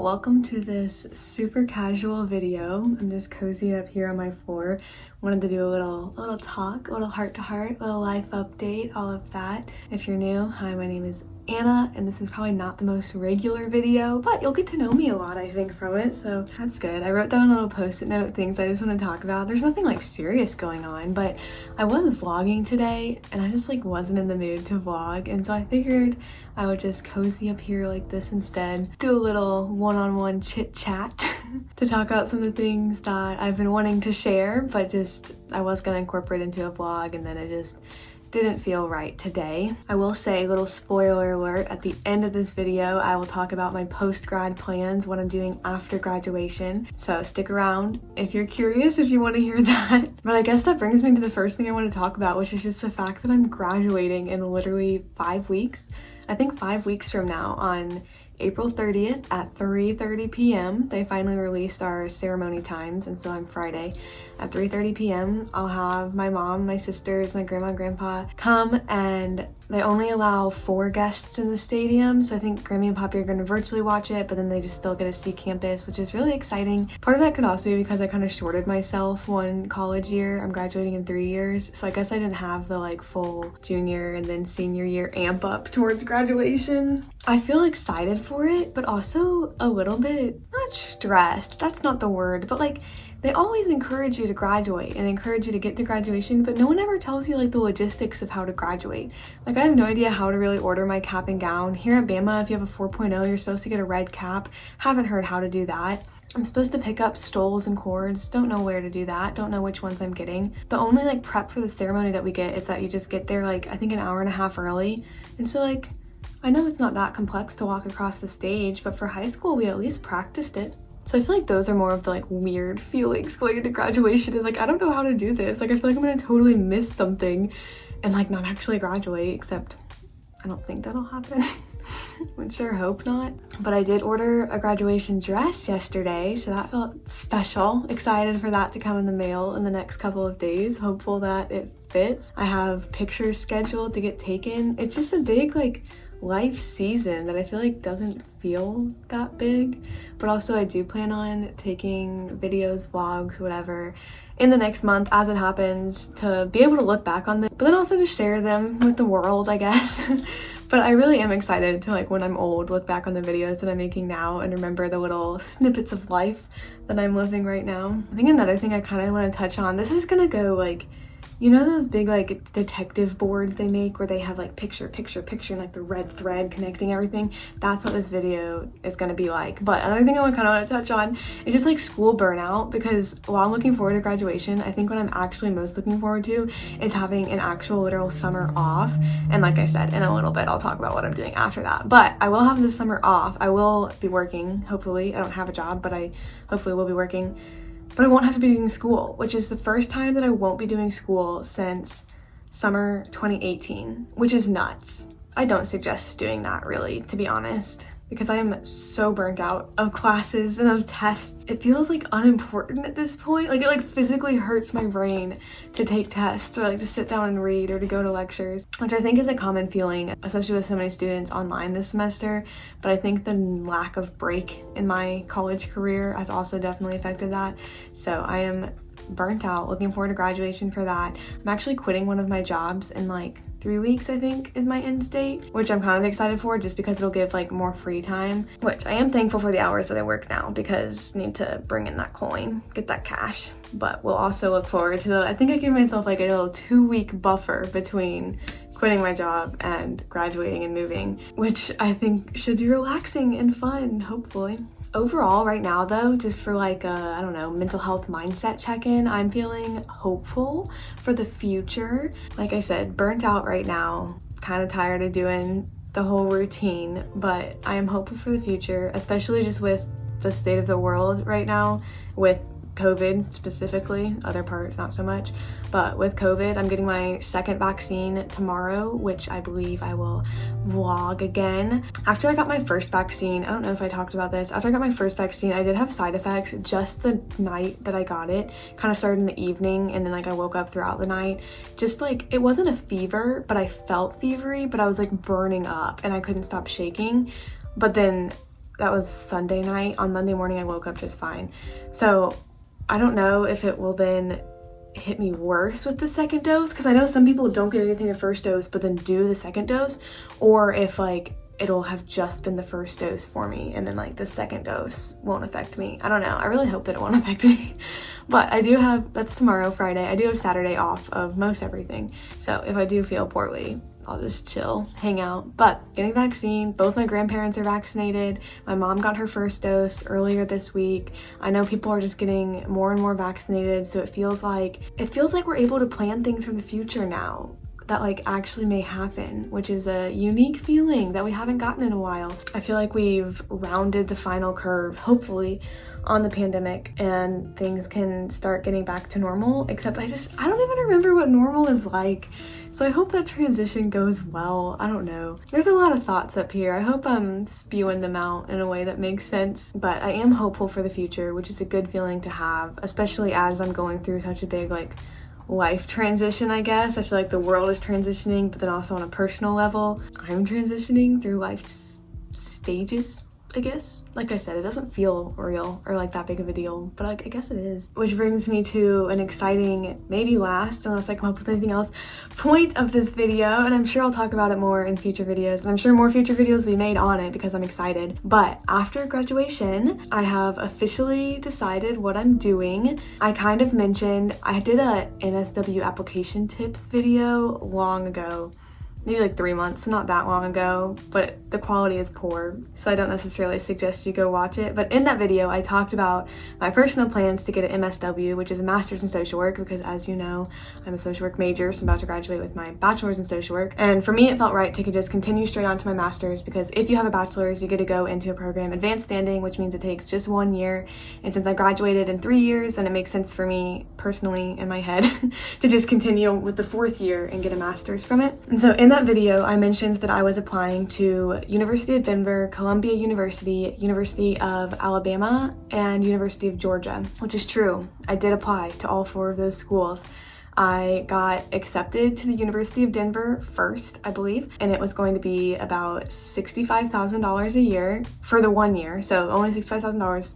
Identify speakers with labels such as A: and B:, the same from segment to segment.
A: welcome to this super casual video. I'm just cozy up here on my floor. Wanted to do a little talk, a little heart to heart, a little life update, all of that. If you're new, hi, my name is Anna, and this is probably not the most regular video, but you'll get to know me a lot, I think, from it, so that's good. I wrote down a little post-it note things I just want to talk about. There's nothing like serious going on, but I was vlogging today and I just like wasn't in the mood to vlog, and so I figured I would just cozy up here like this instead, do a little one-on-one chit chat to talk about some of the things that I've been wanting to share, but just I was gonna incorporate into a vlog and then it just didn't feel right today. I will say, little spoiler alert, at the end of this video I will talk about my post-grad plans, what I'm doing after graduation, so stick around if you're curious, if you want to hear that. But I guess that brings me to the first thing I want to talk about, which is just the fact that I'm graduating in literally 5 weeks. I think 5 weeks from now, on April 30th at 3:30 p.m. They finally released our ceremony times, and so on Friday at 3:30 p.m. I'll have my mom, my sisters, my grandma and grandpa come, and they only allow 4 guests in the stadium, so I think Grammy and Poppy are going to virtually watch it, but then they just still get to see campus, which is really exciting. Part of that could also be because I kind of shorted myself one college year. I'm graduating in 3 years, so I guess I didn't have the like full junior and then senior year amp up towards graduation. I feel excited for it, but also a little bit, not stressed, that's not the word, but like they always encourage you to graduate and encourage you to get to graduation, but no one ever tells you like the logistics of how to graduate. Like I have no idea how to really order my cap and gown. Here at Bama, if you have a 4.0, you're supposed to get a red cap. Haven't heard how to do that. I'm supposed to pick up stoles and cords. Don't know where to do that. Don't know which ones I'm getting. The only like prep for the ceremony that we get is that you just get there like I think an hour and a half early. And so like I know it's not that complex to walk across the stage, but for high school we at least practiced it. So I feel like those are more of the like weird feelings going into graduation, is like I don't know how to do this. Like I feel like I'm gonna totally miss something and like not actually graduate, except I don't think that'll happen. Would sure hope not. But I did order a graduation dress yesterday, so that felt special. Excited for that to come in the mail in the next couple of days. Hopeful that it fits. I have pictures scheduled to get taken. It's just a big like life season that I feel like doesn't feel that big, but also I do plan on taking videos, vlogs, whatever in the next month as it happens, to be able to look back on them, but then also to share them with the world, I guess. But I really am excited to like when I'm old look back on the videos that I'm making now and remember the little snippets of life that I'm living right now. I think another thing I kind of want to touch on, this is gonna go like, you know those big like detective boards they make where they have like picture and like the red thread connecting everything? That's what this video is going to be like. But another thing I kind of want to touch on is just like school burnout, because while I'm looking forward to graduation, I think what I'm actually most looking forward to is having an actual literal summer off. And like I said, in a little bit I'll talk about what I'm doing after that, but I will have this summer off. I will be working, hopefully. I don't have a job, but I hopefully will be working. But I won't have to be doing school, which is the first time that I won't be doing school since summer 2018, which is nuts. I don't suggest doing that really, to be honest, because I am so burnt out of classes and of tests. It feels like unimportant at this point. Like it like physically hurts my brain to take tests or like to sit down and read or to go to lectures, which I think is a common feeling, especially with so many students online this semester. But I think the lack of break in my college career has also definitely affected that. So I am burnt out, looking forward to graduation for that. I'm actually quitting one of my jobs in like 3 weeks, I think is my end date, which I'm kind of excited for just because it'll give like more free time, which I am thankful for the hours that I work now because I need to bring in that coin, get that cash. But we'll also look forward to I think I give myself like a little 2-week buffer between quitting my job and graduating and moving, which I think should be relaxing and fun, hopefully. Overall, right now though, just for like a, I don't know, mental health mindset check-in, I'm feeling hopeful for the future. Like I said, burnt out right now, kind of tired of doing the whole routine, but I am hopeful for the future, especially just with the state of the world right now, with COVID specifically, other parts not so much, but with COVID, I'm getting my second vaccine tomorrow, which I believe I will vlog again. After I got my first vaccine, I don't know if I talked about this, after I got my first vaccine, I did have side effects just the night that I got it. Kind of started in the evening and then like I woke up throughout the night. Just like, it wasn't a fever, but I felt fevery, but I was like burning up and I couldn't stop shaking. But then That was Sunday night. On Monday morning, I woke up just fine. So I don't know if it will then hit me worse with the second dose, because I know some people don't get anything the first dose but then do the second dose, or if like it'll have just been the first dose for me and then like the second dose won't affect me. I don't know. I really hope that it won't affect me. But I do have, that's tomorrow, Friday. I do have Saturday off of most everything. So if I do feel poorly, I'll just chill, hang out. But getting vaccine, both my grandparents are vaccinated. My mom got her first dose earlier this week. I know people are just getting more and more vaccinated, so it feels like we're able to plan things for the future now that like actually may happen, which is a unique feeling that we haven't gotten in a while. I feel like we've rounded the final curve, hopefully, on the pandemic, and things can start getting back to normal, except I don't even remember what normal is like. So I hope that transition goes well. I don't know. There's a lot of thoughts up here. I hope I'm spewing them out in a way that makes sense, but I am hopeful for the future, which is a good feeling to have, especially as I'm going through such a big like life transition, I guess. I feel like the world is transitioning, but then also on a personal level, I'm transitioning through life stages, I guess. Like I said, it doesn't feel real or like that big of a deal, but I guess it is. Which brings me to an exciting, maybe last, unless I come up with anything else, point of this video, and I'm sure I'll talk about it more in future videos, and I'm sure more future videos will be made on it because I'm excited. But after graduation, I have officially decided what I'm doing. I kind of mentioned, I did a MSW application tips video long ago, maybe like 3 months, not that long ago, but the quality is poor, so I don't necessarily suggest you go watch it. But in that video, I talked about my personal plans to get an MSW, which is a master's in social work, because as you know, I'm a social work major, so I'm about to graduate with my bachelor's in social work. And for me, it felt right to just continue straight on to my master's, because if you have a bachelor's, you get to go into a program advanced standing, which means it takes just 1 year. And since I graduated in 3 years, then it makes sense for me personally in my head to just continue with the 4th year and get a master's from it. And so in that video, I mentioned that I was applying to University of Denver, Columbia University, University of Alabama, and University of Georgia, which is true. I did apply to all 4 of those schools. I got accepted to the University of Denver first, I believe, and it was going to be about $65,000 a year for the 1 year, so only $65,000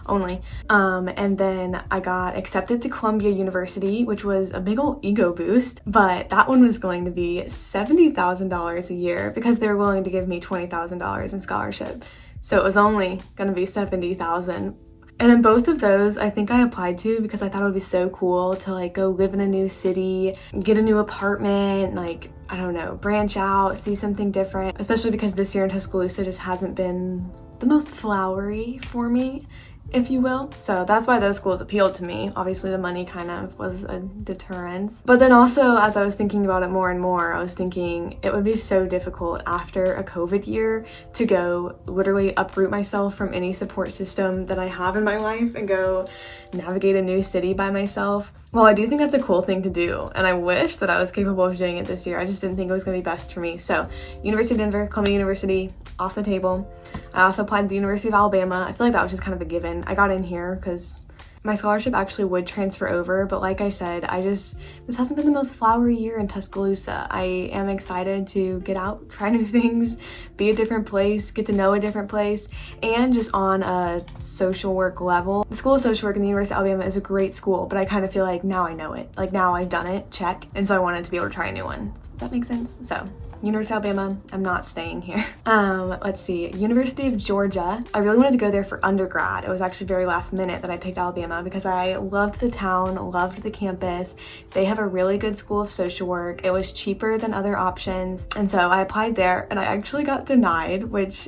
A: only. And then I got accepted to Columbia University, which was a big old ego boost, but that one was going to be $70,000 a year because they were willing to give me $20,000 in scholarship. So it was only going to be $70,000. And in both of those, I think I applied to because I thought it would be so cool to like go live in a new city, get a new apartment, like, I don't know, branch out, see something different, especially because this year in Tuscaloosa just hasn't been the most flowery for me, if you will. So that's why those schools appealed to me. Obviously the money kind of was a deterrence. But then also, as I was thinking about it more and more, I was thinking it would be so difficult after a COVID year to go literally uproot myself from any support system that I have in my life and go navigate a new city by myself. Well, I do think that's a cool thing to do, and I wish that I was capable of doing it this year. I just didn't think it was going to be best for me. So University of Denver, Columbia University, off the table. I also applied to the University of Alabama. I feel like that was just kind of a given. I got in here because my scholarship actually would transfer over, but like I said, this hasn't been the most flowery year in Tuscaloosa. I am excited to get out, try new things, be a different place, get to know a different place, and just on a social work level. The School of Social Work in the University of Alabama is a great school, but I kind of feel like now I know it. Like now I've done it, check. And so I wanted to be able to try a new one. Does that make sense? So University of Alabama, I'm not staying here. Let's see, University of Georgia. I really wanted to go there for undergrad. It was actually very last minute that I picked Alabama because I loved the town, loved the campus. They have a really good school of social work. It was cheaper than other options. And so I applied there and I actually got denied, which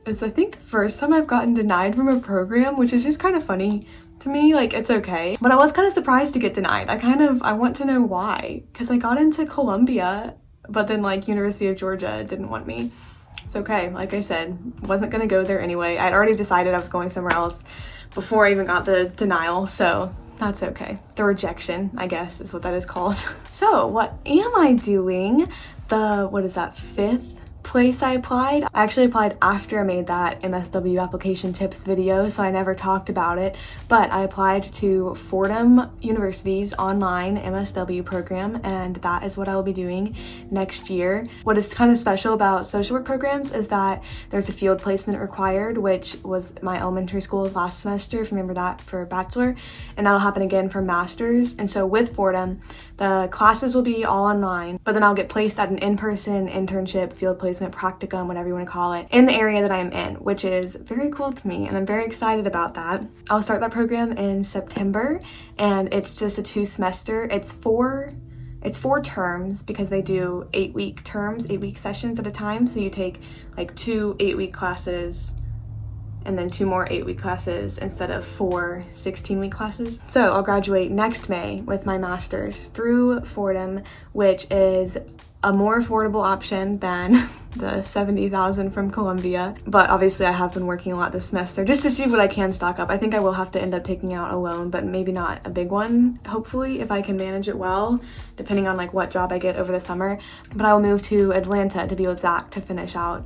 A: is I think the first time I've gotten denied from a program, which is just kind of funny to me. Like, it's okay. But I was kind of surprised to get denied. I want to know why, because I got into Columbia, but then like University of Georgia didn't want me. It's okay. Like I said, wasn't gonna go there anyway. I'd already decided I was going somewhere else before I even got the denial, so that's okay. The rejection, I guess, is what that is called. So what am I doing? The, what is that, 5th place I applied, I actually applied after I made that MSW application tips video, so I never talked about it, but I applied to Fordham University's online MSW program, and that is what I will be doing next year. What is kind of special about social work programs is that there's a field placement required, which was my elementary school's last semester, if you remember that, for bachelor, and that'll happen again for master's. And so with Fordham, the classes will be all online, but then I'll get placed at an in-person internship, field placement, practicum, whatever you want to call it, in the area that I'm in, which is very cool to me, and I'm very excited about that. I'll start that program in September, and it's just a 2-semester. It's four terms because they do 8-week terms, 8-week sessions at a time. So you take like 2 8-week classes and then 2 more 8-week classes instead of 4 16-week classes. So I'll graduate next May with my master's through Fordham, which is a more affordable option than the $70,000 from Columbia. But obviously I have been working a lot this semester just to see what I can stock up. I think I will have to end up taking out a loan, but maybe not a big one, hopefully, if I can manage it well, depending on like what job I get over the summer. But I will move to Atlanta, to be with Zach, to finish out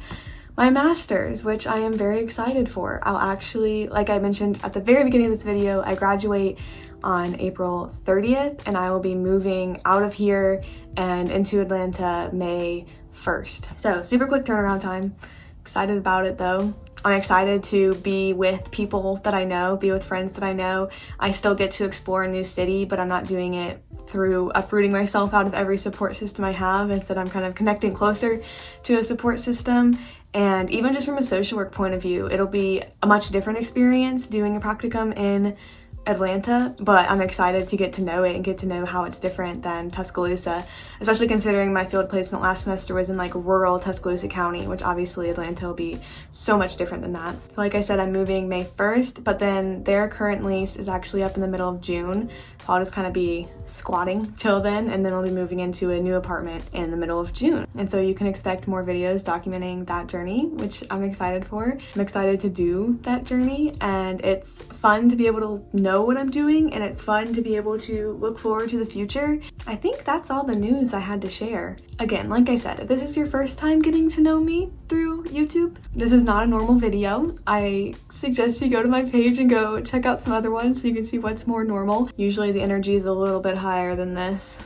A: my master's, which I am very excited for. I'll actually, like I mentioned at the very beginning of this video, I graduate on April 30th, and I will be moving out of here and into Atlanta May 1st. So super quick turnaround time. Excited about it though. I'm excited to be with people that I know, be with friends that I know. I still get to explore a new city, but I'm not doing it through uprooting myself out of every support system I have. Instead, I'm kind of connecting closer to a support system. And even just from a social work point of view, it'll be a much different experience doing a practicum in Atlanta, but I'm excited to get to know it and get to know how it's different than Tuscaloosa, especially considering my field placement last semester was in like rural Tuscaloosa County, which obviously Atlanta will be so much different than that. So like I said, I'm moving May 1st, but then their current lease is actually up in the middle of June, so I'll just kind of be squatting till then, and then I'll be moving into a new apartment in the middle of June. And so you can expect more videos documenting that journey, which I'm excited for. I'm excited to do that journey, and it's fun to be able to know what I'm doing, and it's fun to be able to look forward to the future. I think that's all the news I had to share. Again, like I said, if this is your first time getting to know me through YouTube, this is not a normal video. I suggest you go to my page and go check out some other ones so you can see what's more normal. Usually the energy is a little bit higher than this.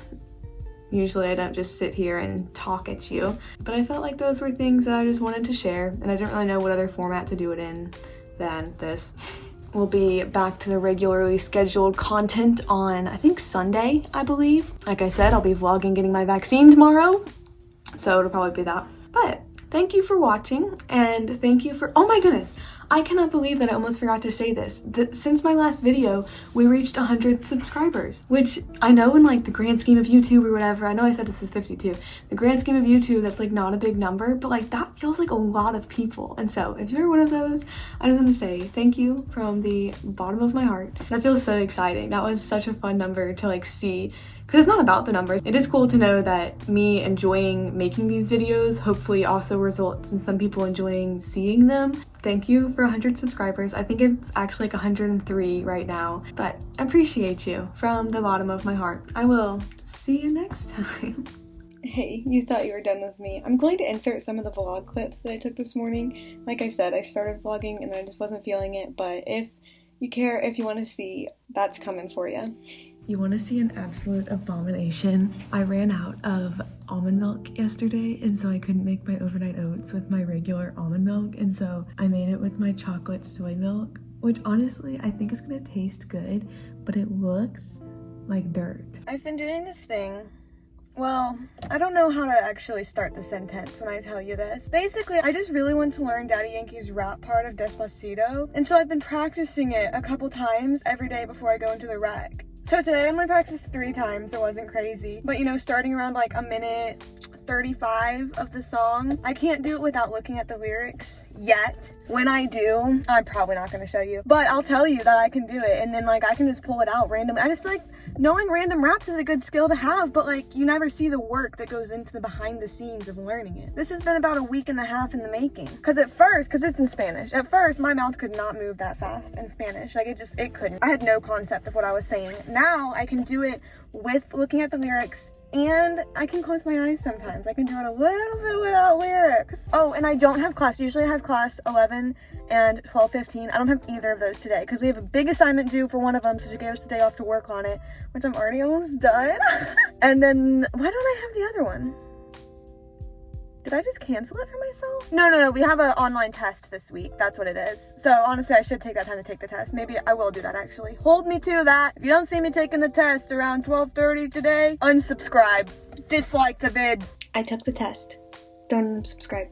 A: Usually I don't just sit here and talk at you, but I felt like those were things that I just wanted to share, and I didn't really know what other format to do it in than this. We'll be back to the regularly scheduled content on, I think, Sunday, I believe. Like I said, I'll be vlogging getting my vaccine tomorrow, so it'll probably be that. But thank you for watching, and thank you for, oh my goodness, I cannot believe that I almost forgot to say this. Since my last video, we reached 100 subscribers, which I know in like the grand scheme of YouTube or whatever, I know I said this is 52, the grand scheme of YouTube, that's like not a big number, but like that feels like a lot of people. And so if you're one of those, I just want to say thank you from the bottom of my heart. That feels so exciting. That was such a fun number to like see, because it's not about the numbers. It is cool to know that me enjoying making these videos hopefully also results in some people enjoying seeing them. Thank you for 100 subscribers. I think it's actually like 103 right now, but I appreciate you from the bottom of my heart. I will see you next time. Hey, you thought you were done with me. I'm going to insert some of the vlog clips that I took this morning. Like I said, I started vlogging and I just wasn't feeling it, but if you care, if you want to see, that's coming for you. You want to see an absolute abomination? I ran out of almond milk yesterday, and so I couldn't make my overnight oats with my regular almond milk, and so I made it with my chocolate soy milk, which honestly I think is gonna taste good, but it looks like dirt. I've been doing this thing. Well, I don't know how to actually start the sentence when I tell you this. Basically, I just really want to learn Daddy Yankee's rap part of Despacito, and so I've been practicing it a couple times every day before I go into the rec. So today I only practiced 3 times, it wasn't crazy. But you know, starting around like a minute 35 of the song, I can't do it without looking at the lyrics yet. When I do, I'm probably not gonna show you, but I'll tell you that I can do it, and then like I can just pull it out randomly. I just feel like knowing random raps is a good skill to have, but like you never see the work that goes into the behind the scenes of learning it. This has been about a week and a half in the making. Cause at first, cause it's in Spanish, at first my mouth could not move that fast in Spanish. Like it couldn't. I had no concept of what I was saying. Now I can do it with looking at the lyrics
B: And I can close my eyes sometimes. I can do it a little bit without lyrics. Oh, and I don't have class. Usually I have class 11 and 12:15. I don't have either of those today because we have a big assignment due for one of them, so she gave us the day off to work on it, which I'm already almost done. And then, why don't I have the other one? Did I just cancel it for myself? No, we have an online test this week. That's what it is. So honestly, I should take that time to take the test. Maybe I will do that actually. Hold me to that. If you don't see me taking the test around 12:30 today, unsubscribe. Dislike the vid.
A: I took the test. Don't unsubscribe.